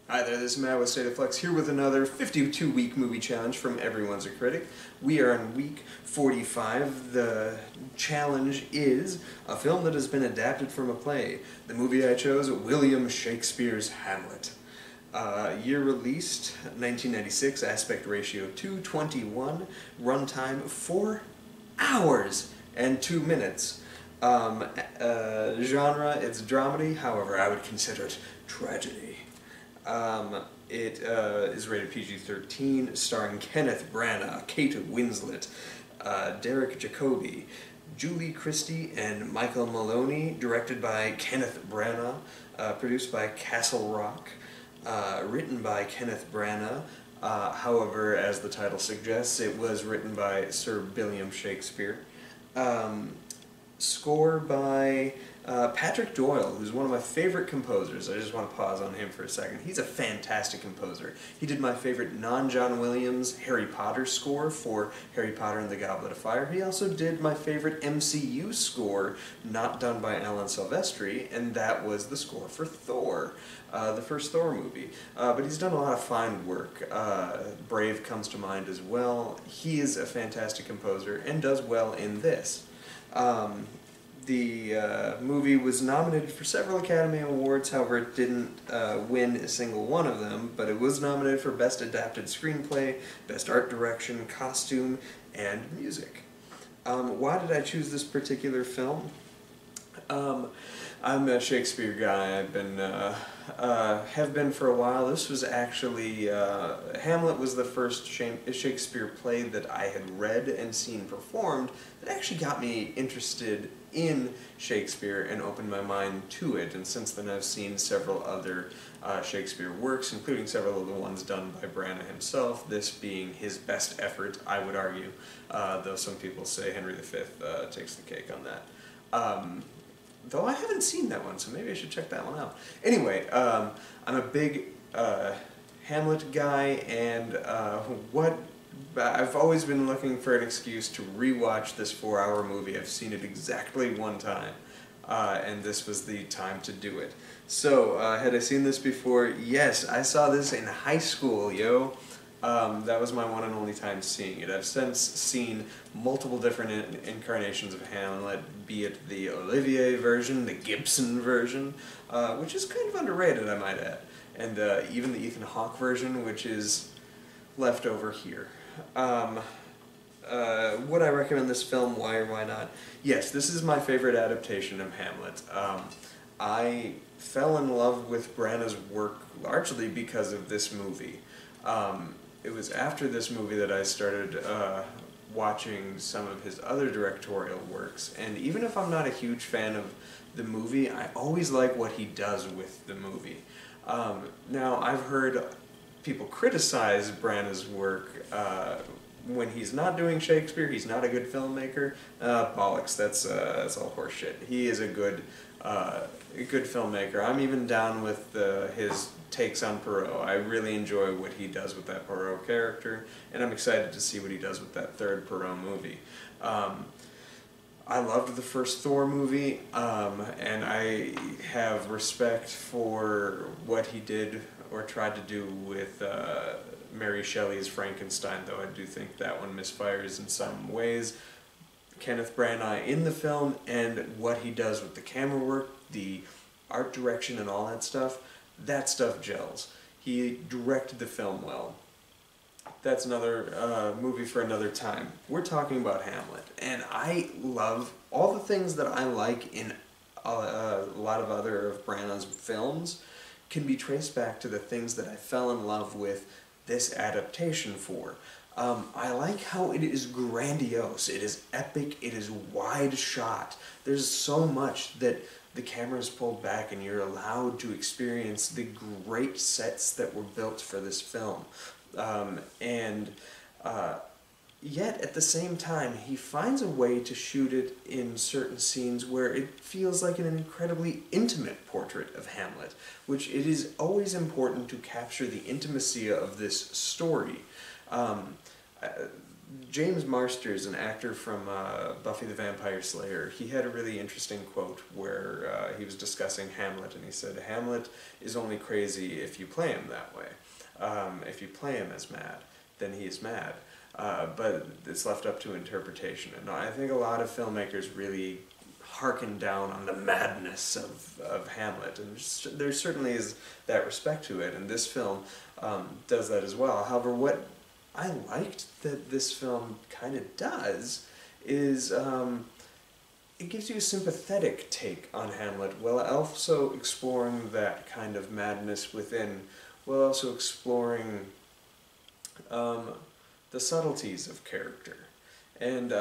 Hi there, this is Matt with State of Flux here with another 52-week movie challenge from Everyone's a Critic. We are on week 45. The challenge is a film that has been adapted from a play. The movie I chose, William Shakespeare's Hamlet. Year released, 1996, aspect ratio 2:21, runtime 4 hours and 2 minutes. Genre, it's dramedy, however I would consider it tragedy. It is rated PG-13, starring Kenneth Branagh, Kate Winslet, Derek Jacobi, Julie Christie, and Michael Maloney, directed by Kenneth Branagh, produced by Castle Rock, written by Kenneth Branagh. However, as the title suggests, it was written by Sir William Shakespeare. Score by Patrick Doyle, who's one of my favorite composers. I just want to pause on him for a second. He's a fantastic composer. He did my favorite non-John Williams Harry Potter score for Harry Potter and the Goblet of Fire. He also did my favorite MCU score, not done by Alan Silvestri, and that was the score for Thor, the first Thor movie. But he's done a lot of fine work. Brave comes to mind as well. He is a fantastic composer and does well in this. The movie was nominated for several Academy Awards, however it didn't win a single one of them, but it was nominated for Best Adapted Screenplay, Best Art Direction, Costume, and Music. Why did I choose this particular film? I'm a Shakespeare guy. Have been for a while. This was actually, Hamlet was the first Shakespeare play that I had read and seen performed that actually got me interested in Shakespeare and opened my mind to it, and since then I've seen several other Shakespeare works, including several of the ones done by Branagh himself, this being his best effort, I would argue, though some people say Henry V takes the cake on that. Though I haven't seen that one, so maybe I should check that one out. Anyway, I'm a big Hamlet guy, and I've always been looking for an excuse to rewatch this 4-hour movie. I've seen it exactly one time, and this was the time to do it. So, had I seen this before? Yes, I saw this in high school, yo. That was my one and only time seeing it. I've since seen multiple different incarnations of Hamlet, be it the Olivier version, the Gibson version, which is kind of underrated, I might add, and even the Ethan Hawke version, which is left over here. Would I recommend this film? Why or why not? Yes, this is my favorite adaptation of Hamlet. I fell in love with Branagh's work largely because of this movie. It was after this movie that I started watching some of his other directorial works, and even if I'm not a huge fan of the movie, I always like what he does with the movie. Now, I've heard people criticize Branagh's work when he's not doing Shakespeare. He's not a good filmmaker. Bollocks, that's all horseshit. He is a good filmmaker. I'm even down with his takes on Perrault. I really enjoy what he does with that Perrault character, and I'm excited to see what he does with that third Perrault movie. I loved the first Thor movie, and I have respect for what he did or tried to do with Mary Shelley's Frankenstein, though I do think that one misfires in some ways. Kenneth Branagh in the film and what he does with the camera work, the art direction and all that stuff gels. He directed the film well. That's another movie for another time. We're talking about Hamlet, and I love all the things that I like in a lot of other of Branagh's films can be traced back to the things that I fell in love with this adaptation for. I like how it is grandiose, it is epic, it is wide shot. There's so much that the camera is pulled back and you're allowed to experience the great sets that were built for this film. Yet at the same time, he finds a way to shoot it in certain scenes where it feels like an incredibly intimate portrait of Hamlet, which it is always important to capture the intimacy of this story. James Marsters, an actor from Buffy the Vampire Slayer, he had a really interesting quote where he was discussing Hamlet, and he said, Hamlet is only crazy if you play him that way. If you play him as mad, then he is mad. But it's left up to interpretation, and I think a lot of filmmakers really harken down on the madness of Hamlet, and there certainly is that respect to it, and this film does that as well. However, what I liked that this film kind of does is it gives you a sympathetic take on Hamlet, while also exploring that kind of madness within, while also exploring the subtleties of character. And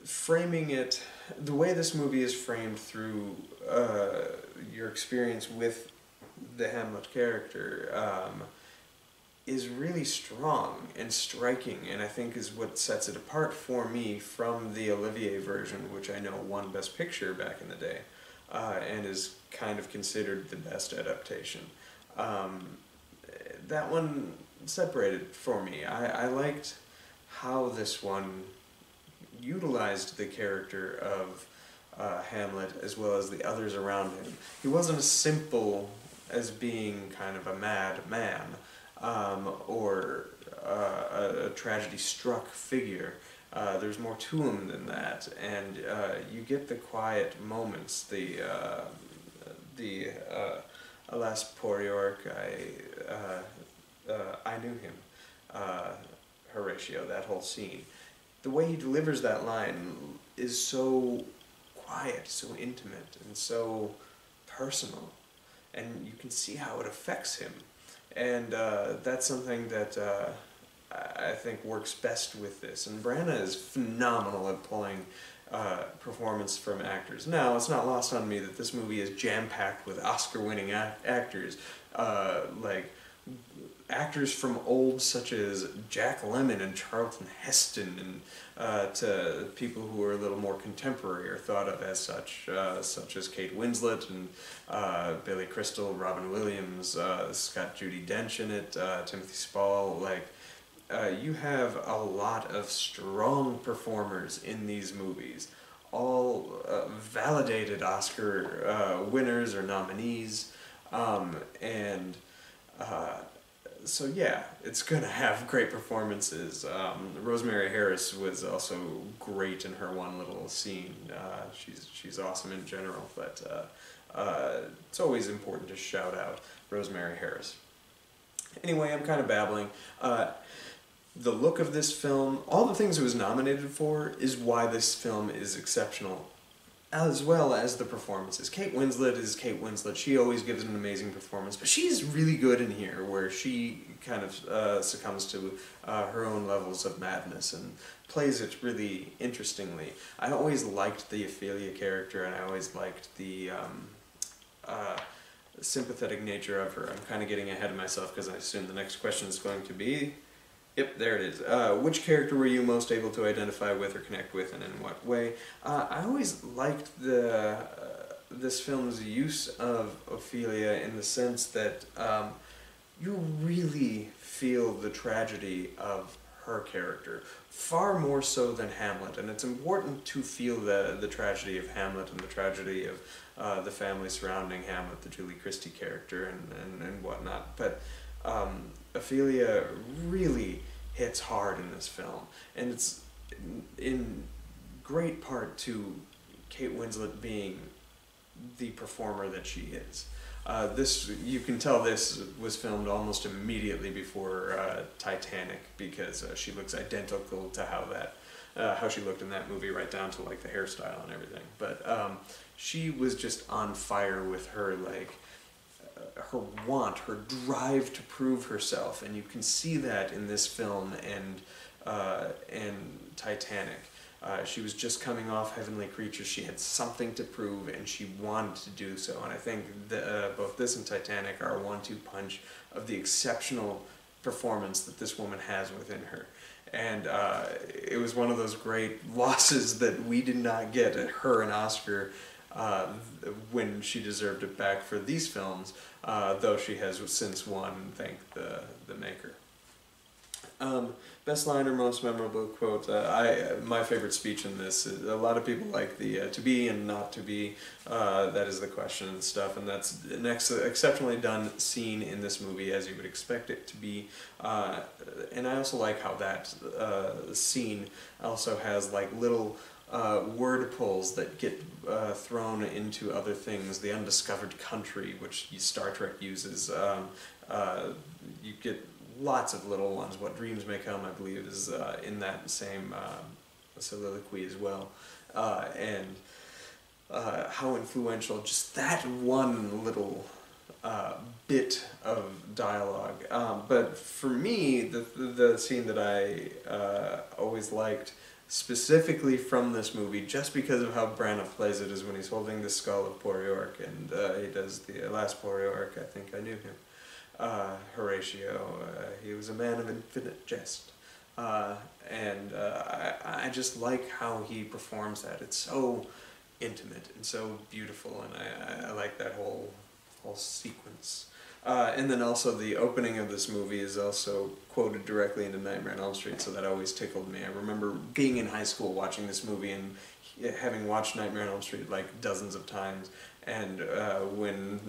framing it, the way this movie is framed through your experience with the Hamlet character is really strong and striking, and I think is what sets it apart for me from the Olivier version, which I know won Best Picture back in the day, and is kind of considered the best adaptation. That one separated for me. I liked how this one utilized the character of Hamlet as well as the others around him. He wasn't as simple as being kind of a mad man, or a tragedy-struck figure. There's more to him than that, and you get the quiet moments, alas, poor Yorick, I knew him, Horatio, that whole scene. The way he delivers that line is so quiet, so intimate, and so personal, and you can see how it affects him. And that's something that I think works best with this. And Branagh is phenomenal at pulling performance from actors. Now, it's not lost on me that this movie is jam-packed with Oscar-winning actors, like actors from old such as Jack Lemmon and Charlton Heston, and to people who are a little more contemporary or thought of as such, such as Kate Winslet and Billy Crystal, Robin Williams, Scott Judi Dench in it, Timothy Spall. Like, you have a lot of strong performers in these movies, all validated Oscar winners or nominees, and so yeah, it's gonna have great performances. Rosemary Harris was also great in her one little scene. She's awesome in general, but it's always important to shout out Rosemary Harris. Anyway, I'm kind of babbling. The look of this film, all the things it was nominated for, is why this film is exceptional, as well as the performances. Kate Winslet is Kate Winslet. She always gives an amazing performance, but she's really good in here, where she kind of succumbs to her own levels of madness and plays it really interestingly. I always liked the Ophelia character, and I always liked the sympathetic nature of her. I'm kind of getting ahead of myself because I assume the next question is going to be... Yep, there it is. Which character were you most able to identify with or connect with, and in what way? I always liked this film's use of Ophelia in the sense that you really feel the tragedy of her character, far more so than Hamlet. And it's important to feel the tragedy of Hamlet and the tragedy of the family surrounding Hamlet, the Julie Christie character, and whatnot. But Ophelia really hits hard in this film, and it's in great part to Kate Winslet being the performer that she is. You can tell this was filmed almost immediately before Titanic, because she looks identical to how she looked in that movie, right down to like the hairstyle and everything. But she was just on fire with her her want, her drive to prove herself, and you can see that in this film and Titanic. She was just coming off Heavenly Creatures. She had something to prove, and she wanted to do so. And I think both this and Titanic are a 1-2 punch of the exceptional performance that this woman has within her. And it was one of those great losses that we did not get her an Oscar when she deserved it back for these films, though she has since won, thank the maker. Best line or most memorable quote. My favorite speech in this. A lot of people like the "to be and not to be." That is the question and stuff, and that's an exceptionally done scene in this movie, as you would expect it to be. And I also like how that scene also has like little word pulls that get thrown into other things. The undiscovered country, which Star Trek uses. You get lots of little ones. What dreams may come, I believe, is in that same soliloquy as well. And how influential just that one little bit of dialogue. But for me, the scene that I always liked, specifically from this movie, just because of how Branagh plays it, is when he's holding the skull of poor York, and he does the last poor York, I think I knew him. Horatio, he was a man of infinite jest. And I just like how he performs that. It's so intimate and so beautiful, and I like that whole sequence. And then also the opening of this movie is also quoted directly into Nightmare on Elm Street, so that always tickled me. I remember being in high school watching this movie and having watched Nightmare on Elm Street like dozens of times, and when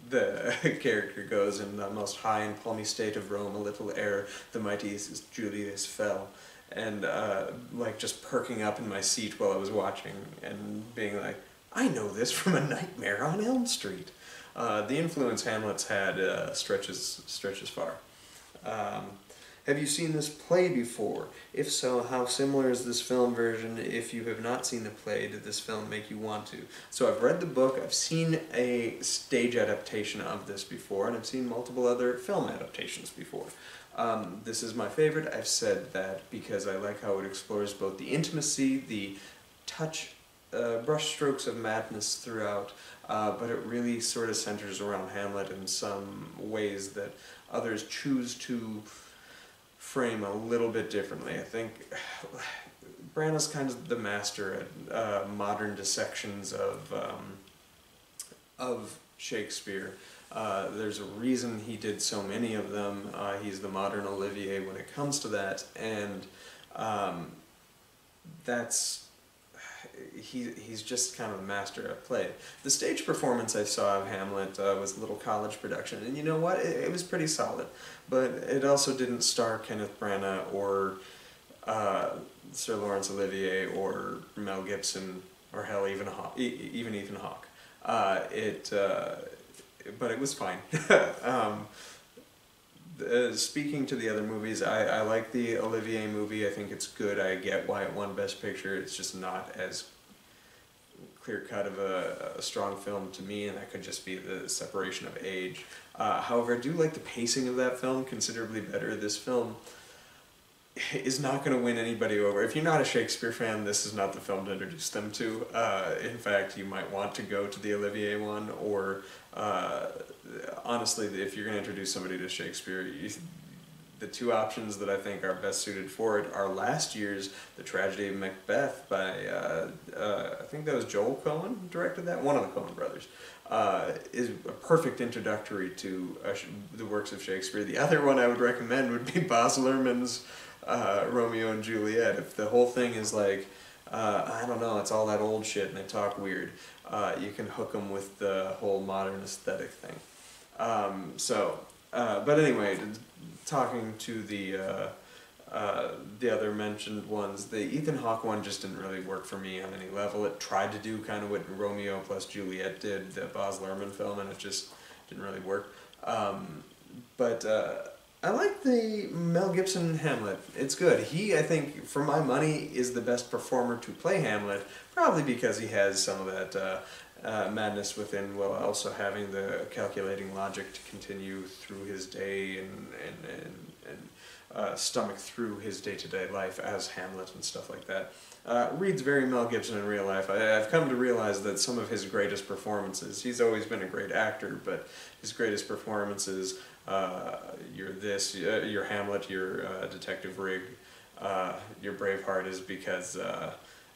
the character goes, "In the most high and palmy state of Rome, a little ere the mighty Julius fell," and like just perking up in my seat while I was watching and being like, I know this from A Nightmare on Elm Street. The influence Hamlet's had stretches far. Have you seen this play before? If so, how similar is this film version? If you have not seen the play, did this film make you want to? So I've read the book, I've seen a stage adaptation of this before, and I've seen multiple other film adaptations before. This is my favorite. I've said that because I like how it explores both the intimacy, the brush strokes of madness throughout, but it really sort of centers around Hamlet in some ways that others choose to frame a little bit differently. I think Branagh's kind of the master at modern dissections of Shakespeare. There's a reason he did so many of them. He's the modern Olivier when it comes to that, and he's just kind of a master at play. The stage performance I saw of Hamlet was a little college production, and you know what? It was pretty solid, but it also didn't star Kenneth Branagh or Sir Laurence Olivier or Mel Gibson or hell, even Ethan Hawke. But it was fine. Speaking to the other movies, I like the Olivier movie. I think it's good. I get why it won Best Picture. It's just not as clear-cut of a strong film to me, and that could just be the separation of age. However, I do like the pacing of that film considerably better. This film is not going to win anybody over. If you're not a Shakespeare fan, this is not the film to introduce them to. In fact, you might want to go to the Olivier one, or honestly, if you're going to introduce somebody to Shakespeare, the two options that I think are best suited for it are last year's The Tragedy of Macbeth by, I think that was Joel Coen directed that, one of the Coen brothers. Is a perfect introductory to the works of Shakespeare. The other one I would recommend would be Baz Luhrmann's Romeo and Juliet. If the whole thing is like, I don't know, it's all that old shit and they talk weird, you can hook them with the whole modern aesthetic thing. But anyway, talking to the other mentioned ones, the Ethan Hawke one just didn't really work for me on any level. It tried to do kind of what Romeo plus Juliet did, the Baz Luhrmann film, and it just didn't really work. But I like the Mel Gibson Hamlet. It's good. He, I think, for my money, is the best performer to play Hamlet, probably because he has some of that madness within, while also having the calculating logic to continue through his day and stomach through his day-to-day life as Hamlet and stuff like that. Reads very Mel Gibson in real life. I've come to realize that some of his greatest performances, he's always been a great actor, but his greatest performances, your Hamlet, your Detective Rig, your Braveheart is because,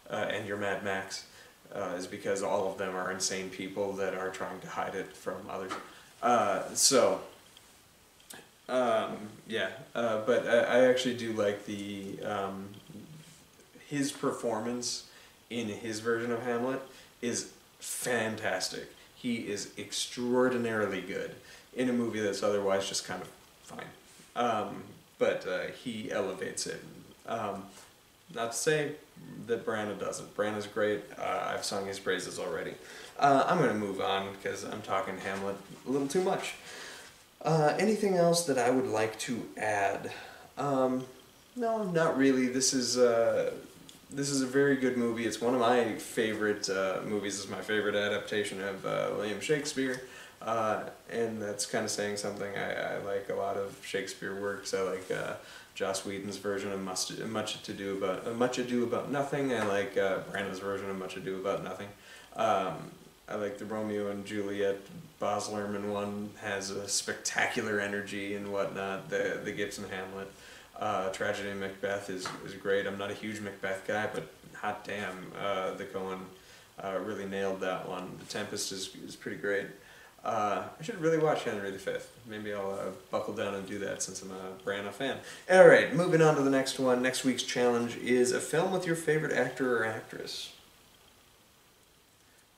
and your Mad Max, is because all of them are insane people that are trying to hide it from others. Yeah, but I actually do like the his performance in his version of Hamlet is fantastic. He is extraordinarily good in a movie that's otherwise just kind of fine. But he elevates it. Not to say that Branagh doesn't. Branagh's great. I've sung his praises already. I'm going to move on because I'm talking Hamlet a little too much. Anything else that I would like to add? No, not really. This is a very good movie. It's one of my favorite movies. It's my favorite adaptation of William Shakespeare, and that's kind of saying something. I like a lot of Shakespeare works. I like Joss Whedon's version of Much Ado About Nothing. I like Branagh's version of Much Ado About Nothing. I like the Romeo and Juliet. Baz Luhrmann one has a spectacular energy and whatnot. The Gibson Hamlet. Tragedy of Macbeth is great. I'm not a huge Macbeth guy, but hot damn, the Coen really nailed that one. The Tempest is pretty great. I should really watch Henry V. Maybe I'll buckle down and do that since I'm a Branagh fan. Alright, moving on to the next one. Next week's challenge is a film with your favorite actor or actress.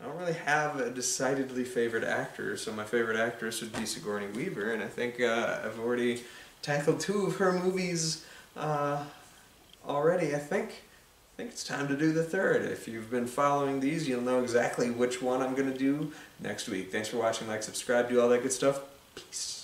I don't really have a decidedly favorite actor, so my favorite actress would be Sigourney Weaver, and I think I've already tackled 2 of her movies already. I think it's time to do the third. If you've been following these, you'll know exactly which one I'm going to do next week. Thanks for watching, like, subscribe, do all that good stuff. Peace.